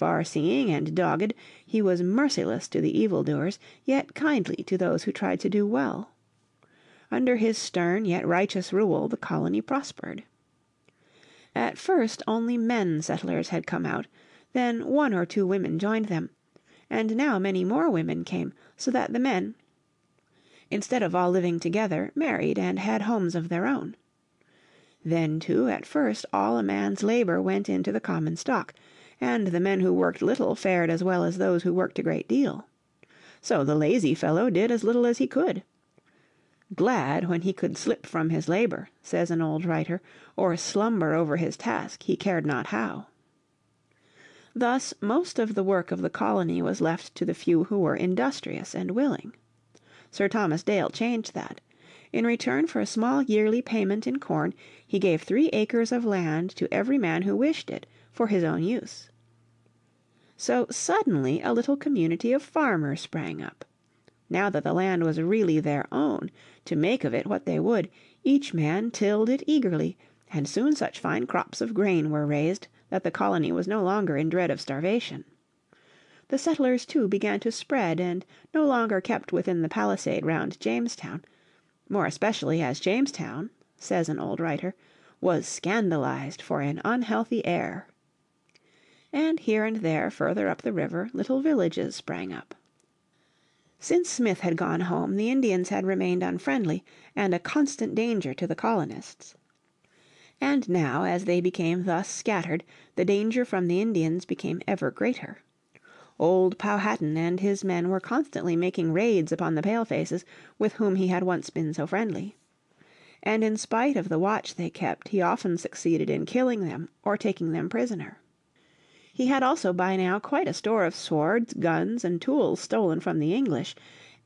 Far-seeing and dogged, he was merciless to the evildoers, yet kindly to those who tried to do well. Under his stern yet righteous rule the colony prospered. At first only men settlers had come out, then 1 or 2 women joined them, and now many more women came, so that the men, instead of all living together, married and had homes of their own. Then, too, at first all a man's labor went into the common stock, and the men who worked little fared as well as those who worked a great deal. So the lazy fellow did as little as he could. Glad when he could slip from his labor, says an old writer, or slumber over his task, he cared not how. Thus most of the work of the colony was left to the few who were industrious and willing. Sir Thomas Dale changed that. In return for a small yearly payment in corn, he gave 3 acres of land to every man who wished it, for his own use. So suddenly a little community of farmers sprang up. Now that the land was really their own, to make of it what they would, each man tilled it eagerly, and soon such fine crops of grain were raised that the colony was no longer in dread of starvation. The settlers, too, began to spread and no longer kept within the palisade round Jamestown, more especially as Jamestown, says an old writer, was scandalized for an unhealthy air. And here and there further up the river little villages sprang up. Since Smith had gone home the Indians had remained unfriendly and a constant danger to the colonists. And now, as they became thus scattered, the danger from the Indians became ever greater. Old Powhatan and his men were constantly making raids upon the Palefaces with whom he had once been so friendly. And in spite of the watch they kept he often succeeded in killing them or taking them prisoner. He had also by now quite a store of swords, guns, and tools stolen from the English,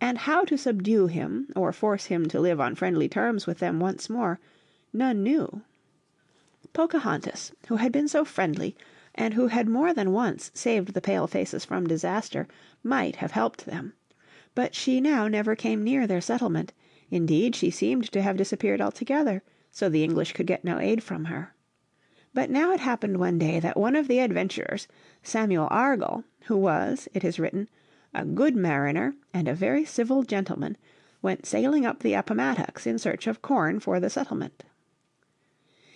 and how to subdue him or force him to live on friendly terms with them once more, none knew. Pocahontas, who had been so friendly, and who had more than once saved the Palefaces from disaster, might have helped them. But she now never came near their settlement, indeed she seemed to have disappeared altogether, so the English could get no aid from her. But now it happened one day that one of the adventurers, Samuel Argall, who was, it is written, a good mariner and a very civil gentleman, went sailing up the Appomattox in search of corn for the settlement.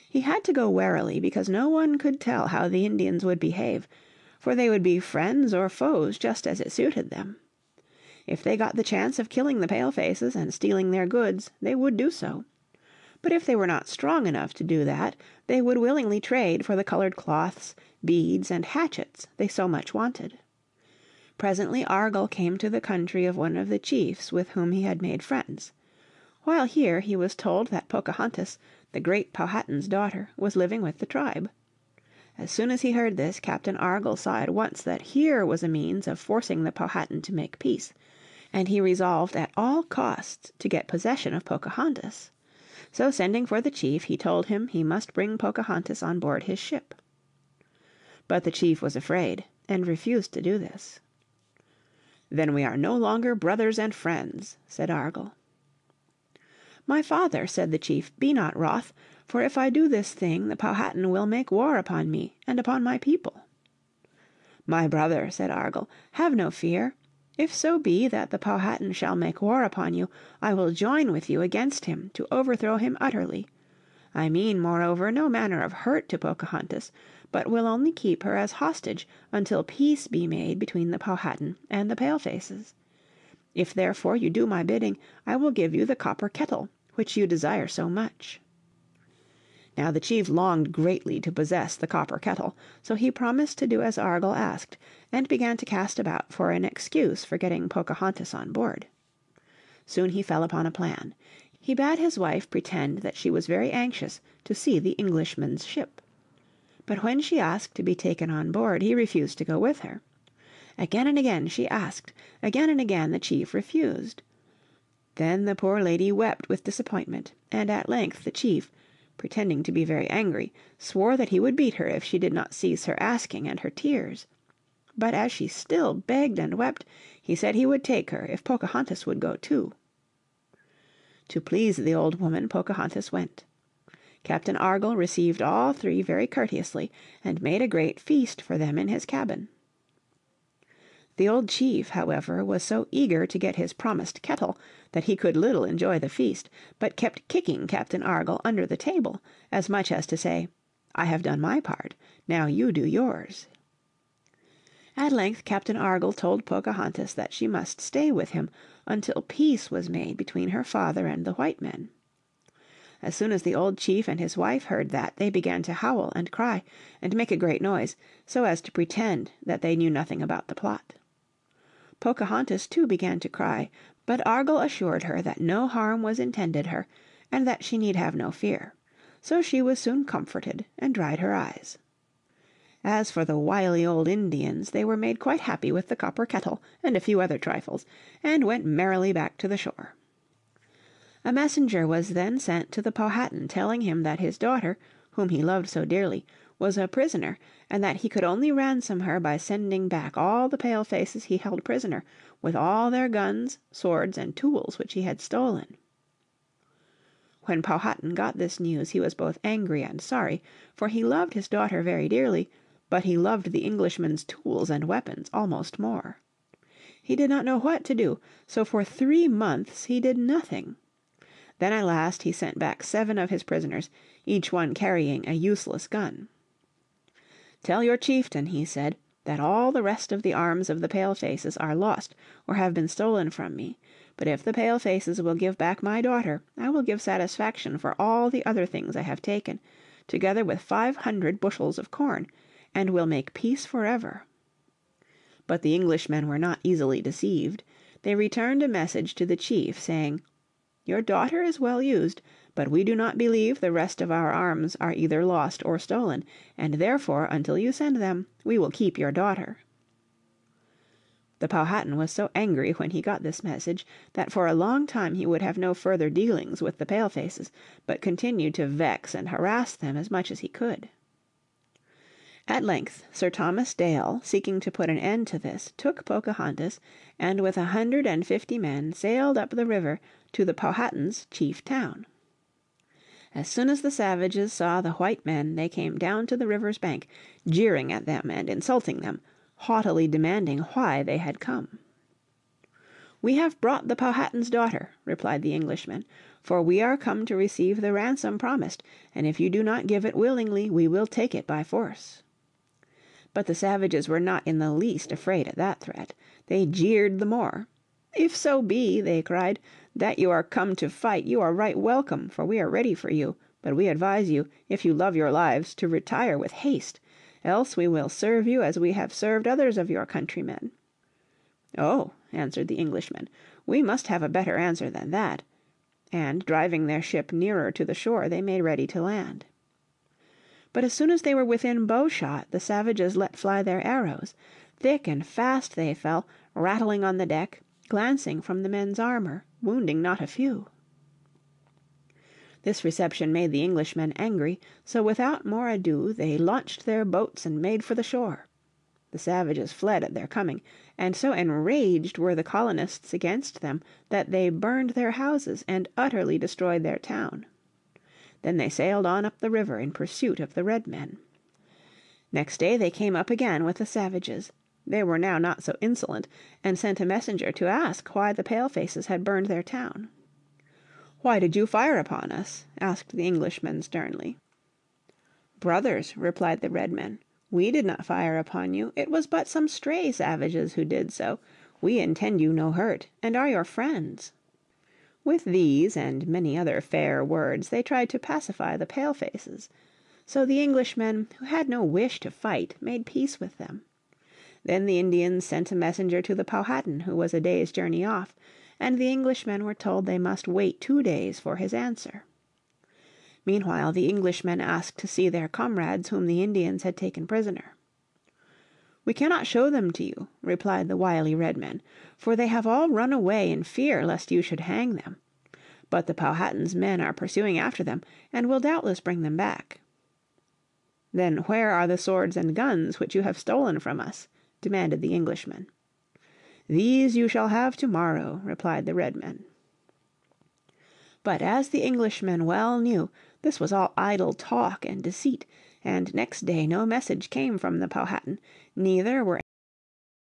He had to go warily because no one could tell how the Indians would behave, for they would be friends or foes just as it suited them. If they got the chance of killing the Palefaces and stealing their goods, they would do so. But if they were not strong enough to do that, they would willingly trade for the colored cloths, beads, and hatchets they so much wanted. Presently Argall came to the country of one of the chiefs with whom he had made friends. While here he was told that Pocahontas, the great Powhatan's daughter, was living with the tribe. As soon as he heard this, Captain Argall saw at once that here was a means of forcing the Powhatan to make peace, and he resolved at all costs to get possession of Pocahontas. So sending for the chief, he told him he must bring Pocahontas on board his ship. But the chief was afraid, and refused to do this. "Then we are no longer brothers and friends," said Argall. "My father," said the chief, "be not wroth, for if I do this thing the Powhatan will make war upon me and upon my people." "My brother," said Argall, "have no fear. If so be that the Powhatan shall make war upon you, I will join with you against him to overthrow him utterly. I mean, moreover, no manner of hurt to Pocahontas, but will only keep her as hostage until peace be made between the Powhatan and the Palefaces. If therefore you do my bidding, I will give you the copper kettle, which you desire so much." Now the chief longed greatly to possess the copper kettle, so he promised to do as Argall asked, and began to cast about for an excuse for getting Pocahontas on board. Soon he fell upon a plan. He bade his wife pretend that she was very anxious to see the Englishman's ship. But when she asked to be taken on board, he refused to go with her. Again and again she asked, again and again the chief refused. Then the poor lady wept with disappointment, and at length the chief, pretending to be very angry, swore that he would beat her if she did not cease her asking and her tears. But as she still begged and wept, he said he would take her if Pocahontas would go too. To please the old woman, Pocahontas went. Captain Argall received all 3 very courteously, and made a great feast for them in his cabin. The old chief, however, was so eager to get his promised kettle that he could little enjoy the feast, but kept kicking Captain Argall under the table, as much as to say, "I have done my part, now you do yours." At length Captain Argall told Pocahontas that she must stay with him until peace was made between her father and the white men. As soon as the old chief and his wife heard that, they began to howl and cry and make a great noise, so as to pretend that they knew nothing about the plot. Pocahontas too began to cry, but Argall assured her that no harm was intended her, and that she need have no fear. So she was soon comforted and dried her eyes. As for the wily old Indians, they were made quite happy with the copper kettle and a few other trifles, and went merrily back to the shore. A messenger was then sent to the Powhatan telling him that his daughter, whom he loved so dearly, was a prisoner, and that he could only ransom her by sending back all the Pale-faces he held prisoner, with all their guns, swords, and tools which he had stolen. When Powhatan got this news he was both angry and sorry, for he loved his daughter very dearly, but he loved the Englishman's tools and weapons almost more. He did not know what to do, so for 3 months he did nothing. Then at last he sent back 7 of his prisoners, each one carrying a useless gun. "Tell your chieftain," he said, "that all the rest of the arms of the Pale-faces are lost or have been stolen from me. But if the Pale-faces will give back my daughter, I will give satisfaction for all the other things I have taken, together with 500 bushels of corn, and will make peace forever." But the Englishmen were not easily deceived. They returned a message to the chief, saying, "Your daughter is well used, but we do not believe the rest of our arms are either lost or stolen, and therefore, until you send them, we will keep your daughter." The Powhatan was so angry when he got this message that for a long time he would have no further dealings with the Pale-faces, but continued to vex and harass them as much as he could. At length Sir Thomas Dale, seeking to put an end to this, took Pocahontas, and with 150 men sailed up the river to the Powhatan's chief town. As soon as the savages saw the white men they came down to the river's bank, jeering at them and insulting them, haughtily demanding why they had come. "We have brought the Powhatan's daughter," replied the Englishmen, "for we are come to receive the ransom promised, and if you do not give it willingly we will take it by force." But the savages were not in the least afraid at that threat. They jeered the more. "If so be," they cried, "that you are come to fight, you are right welcome, for we are ready for you. But we advise you, if you love your lives, to retire with haste. Else we will serve you as we have served others of your countrymen." "Oh," answered the Englishmen, "we must have a better answer than that." And driving their ship nearer to the shore they made ready to land. But as soon as they were within bowshot the savages let fly their arrows. Thick and fast they fell, rattling on the deck, glancing from the men's armor, wounding not a few. This reception made the Englishmen angry, so without more ado they launched their boats and made for the shore. The savages fled at their coming, and so enraged were the colonists against them that they burned their houses and utterly destroyed their town. Then they sailed on up the river in pursuit of the red men. Next day they came up again with the savages. They were now not so insolent, and sent a messenger to ask why the Pale-faces had burned their town. "Why did you fire upon us?" asked the Englishmen sternly. "Brothers," replied the red men, "we did not fire upon you. It was but some stray savages who did so. We intend you no hurt, and are your friends." With these and many other fair words they tried to pacify the Pale-faces. So the Englishmen, who had no wish to fight, made peace with them. Then the Indians sent a messenger to the Powhatan, who was a day's journey off, and the Englishmen were told they must wait 2 days for his answer. Meanwhile the Englishmen asked to see their comrades whom the Indians had taken prisoner. "We cannot show them to you," replied the wily red men, "for they have all run away in fear lest you should hang them. But the Powhatan's men are pursuing after them, and will doubtless bring them back." "Then where are the swords and guns which you have stolen from us?" demanded the Englishmen. "These you shall have to-morrow," replied the red men. But as the Englishmen well knew, this was all idle talk and deceit, and next day no message came from the Powhatan, neither were